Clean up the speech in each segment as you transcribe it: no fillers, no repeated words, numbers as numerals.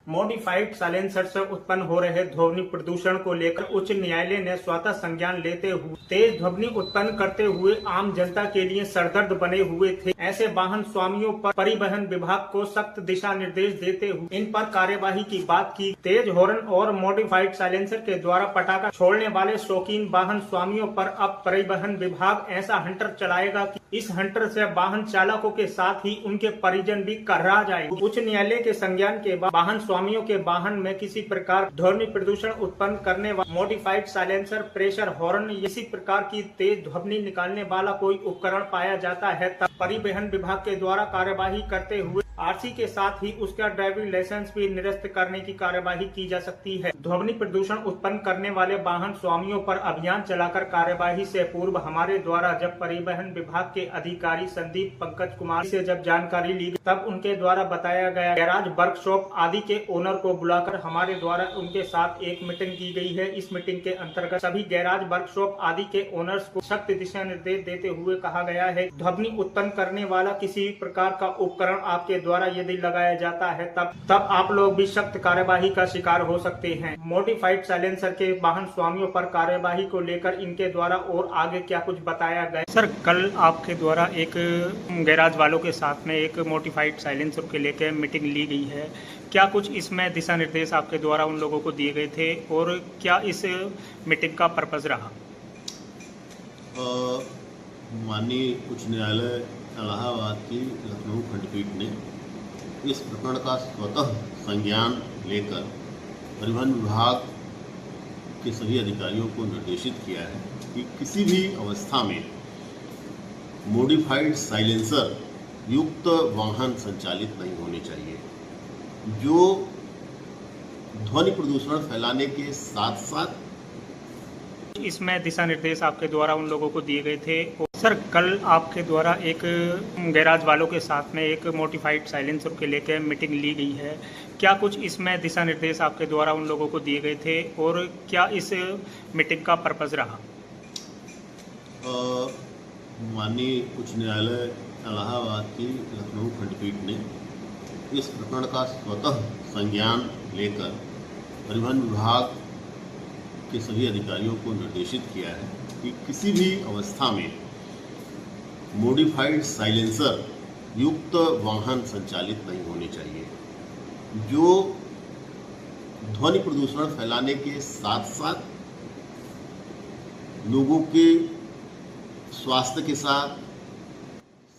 Modified silencer से उत्पन्न हो रहे ध्वनि प्रदूषण को लेकर उच्च न्यायालय ने स्वतः संज्ञान लेते हुए तेज ध्वनि उत्पन्न करते हुए आम जनता के लिए सरदर्द बने हुए थे। ऐसे वाहन स्वामियों पर परिवहन विभाग को सख्त दिशा निर्देश देते हुए इन पर कार्यवाही की बात की। तेज हॉर्न और मॉडिफाइड साइलेंसर के द्वारा पटाखा छोड़ने वाले शौकीन वाहन स्वामियों पर अब परिवहन विभाग ऐसा हंटर चलाएगा कि इस हंटर से वाहन चालकों के साथ ही उनके परिजन भी कर्रा जाएंगे। उच्च न्यायालय के संज्ञान के बाद वाहन स्वामियों के वाहन में किसी प्रकार ध्वनि प्रदूषण उत्पन्न करने वाला मॉडिफाइड साइलेंसर, प्रेशर हॉर्न, इसी प्रकार की तेज ध्वनि निकालने वाला कोई उपकरण पाया जाता है तब परिवहन विभाग के द्वारा कार्यवाही करते हुए आरसी के साथ ही उसका ड्राइविंग लाइसेंस भी निरस्त करने की कार्यवाही की जा सकती है। ध्वनि प्रदूषण उत्पन्न करने वाले वाहन स्वामियों पर अभियान चलाकर कार्यवाही से पूर्व हमारे द्वारा जब परिवहन विभाग के अधिकारी संदीप पंकज कुमार से जब जानकारी ली तब उनके द्वारा बताया गया गैराज वर्कशॉप आदि के ओनर को बुलाकर हमारे द्वारा उनके साथ एक मीटिंग की गई है। इस मीटिंग के अंतर्गत सभी गैराज वर्कशॉप आदि के ओनर्स को सख्त दिशा निर्देश देते हुए कहा गया है ध्वनि उत्पन्न करने वाला किसी प्रकार का उपकरण आपके द्वारा यदि लगाया जाता है तब आप लोग भी सख्त कार्यवाही का शिकार हो सकते हैं। मॉडिफाइड साइलेंसर के वाहन स्वामियों पर कार्यवाही को लेकर इनके द्वारा और आगे क्या कुछ बताया गया? सर, कल आपके द्वारा एक गैराज वालों के साथ में एक मॉडिफाइड साइलेंसर के लेकर मीटिंग ली गई है, क्या कुछ इसमें दिशा निर्देश आपके द्वारा उन लोगों को दिए गए थे और क्या इस मीटिंग का पर्पज रहा? माननीय उच्च न्यायालय इलाहाबाद की लखनऊ खंडपीठ ने इस प्रकरण का स्वतः संज्ञान लेकर परिवहन विभाग के सभी अधिकारियों को निर्देशित किया है कि किसी भी अवस्था में मॉडिफाइड साइलेंसर युक्त वाहन संचालित नहीं होने चाहिए, जो ध्वनि प्रदूषण फैलाने के साथ साथ इसमें दिशा निर्देश आपके द्वारा उन लोगों को दिए गए थे। सर, कल आपके द्वारा एक गैराज वालों के साथ में एक मॉडिफाइड साइलेंसर के लेकर मीटिंग ली गई है, क्या कुछ इसमें दिशा निर्देश आपके द्वारा उन लोगों को दिए गए थे और क्या इस मीटिंग का पर्पज रहा? माननीय उच्च न्यायालय इलाहाबाद की लखनऊ खंडपीठ ने इस प्रकरण का स्वतः संज्ञान लेकर परिवहन विभाग के सभी अधिकारियों को निर्देशित किया है कि किसी भी अवस्था में मॉडिफाइड साइलेंसर युक्त वाहन संचालित नहीं होने चाहिए, जो ध्वनि प्रदूषण फैलाने के साथ साथ लोगों के स्वास्थ्य के साथ,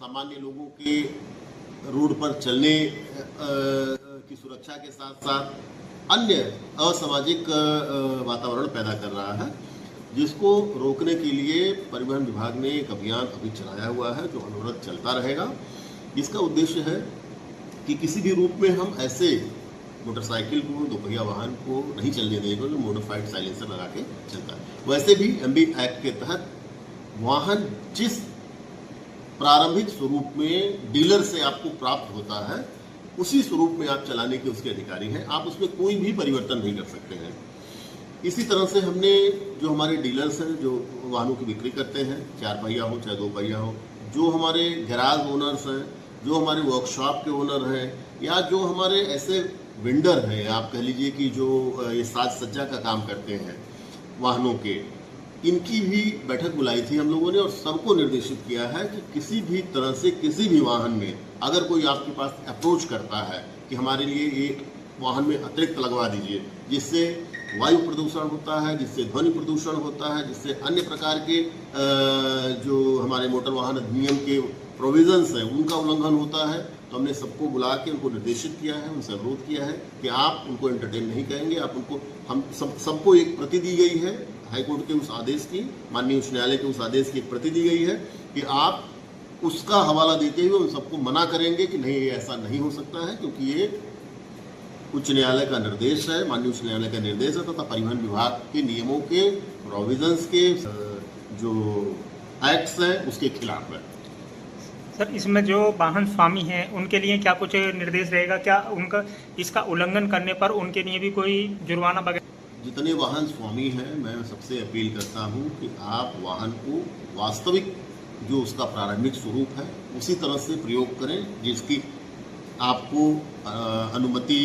सामान्य लोगों के रोड पर चलने की सुरक्षा के साथ साथ अन्य असामाजिक वातावरण पैदा कर रहा है, जिसको रोकने के लिए परिवहन विभाग ने एक अभियान अभी चलाया हुआ है जो अनवरत चलता रहेगा। इसका उद्देश्य है कि किसी भी रूप में हम ऐसे मोटरसाइकिल को, दोपहिया वाहन को नहीं चलने देंगे जो मॉडिफाइड साइलेंसर लगा के चलता है। वैसे भी एमबी एक्ट के तहत वाहन जिस प्रारंभिक स्वरूप में डीलर से आपको प्राप्त होता है उसी स्वरूप में आप चलाने के उसके अधिकारी हैं, आप उसमें कोई भी परिवर्तन नहीं कर सकते हैं। इसी तरह से हमने जो हमारे डीलर्स हैं जो वाहनों की बिक्री करते हैं, 4 पहिया हो चाहे 2 पहिया हो, जो हमारे गैराज ओनर्स हैं, जो हमारे वर्कशॉप के ओनर हैं, या जो हमारे ऐसे वेंडर हैं, आप कह लीजिए कि जो ये साज सज्जा का काम करते हैं वाहनों के, इनकी भी बैठक बुलाई थी हम लोगों ने और सबको निर्देशित किया है कि किसी भी तरह से किसी भी वाहन में अगर कोई आपके पास अप्रोच करता है कि हमारे लिए ये वाहन में अतिरिक्त लगवा दीजिए, जिससे वायु प्रदूषण होता है, जिससे ध्वनि प्रदूषण होता है, जिससे अन्य प्रकार के जो हमारे मोटर वाहन अधिनियम के प्रोविजंस हैं उनका उल्लंघन होता है, तो हमने सबको बुला के उनको निर्देशित किया है, उनसे अनुरोध किया है कि आप उनको एंटरटेन नहीं करेंगे, आप उनको, हम सबको एक प्रति दी गई है हाईकोर्ट के उस आदेश की, माननीय उच्च न्यायालय के उस आदेश की एक प्रति दी गई है कि आप उसका हवाला देते हुए उन सबको मना करेंगे कि नहीं, ये ऐसा नहीं हो सकता है, क्योंकि ये उच्च न्यायालय का निर्देश है, माननीय उच्च न्यायालय का निर्देश है तथा परिवहन विभाग के नियमों के प्रोविजंस के जो एक्ट्स हैं उसके खिलाफ है। सर, इसमें जो वाहन स्वामी हैं उनके लिए क्या कुछ निर्देश रहेगा? क्या उनका इसका उल्लंघन करने पर उनके लिए भी कोई जुर्माना वगैरह? जितने वाहन स्वामी हैं, मैं सबसे अपील करता हूं कि आप वाहन को वास्तविक जो उसका प्रारंभिक स्वरूप है उसी तरह से प्रयोग करें जिसकी आपको अनुमति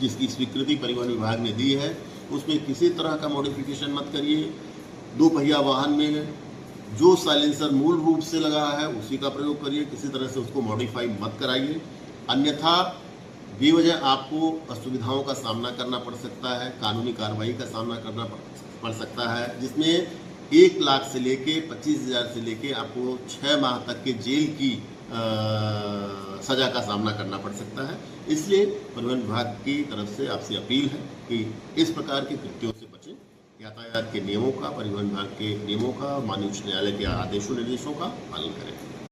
जिसकी स्वीकृति परिवहन विभाग ने दी है उसमें किसी तरह का मॉडिफिकेशन मत करिए। 2 पहिया वाहन में जो साइलेंसर मूल रूप से लगा है उसी का प्रयोग करिए, किसी तरह से उसको मॉडिफाई मत कराइए, अन्यथा बेवजह आपको असुविधाओं का सामना करना पड़ सकता है, कानूनी कार्रवाई का सामना करना पड़ सकता है, जिसमें 1 लाख से लेके 25,000 से लेके आपको 6 माह तक के जेल की सजा का सामना करना पड़ सकता है। इसलिए परिवहन विभाग की तरफ से आपसे अपील है कि इस प्रकार के कृत्यों से बचें, यातायात के नियमों का, परिवहन विभाग के नियमों का, माननीय उच्च न्यायालय के आदेशों निर्देशों का पालन करें।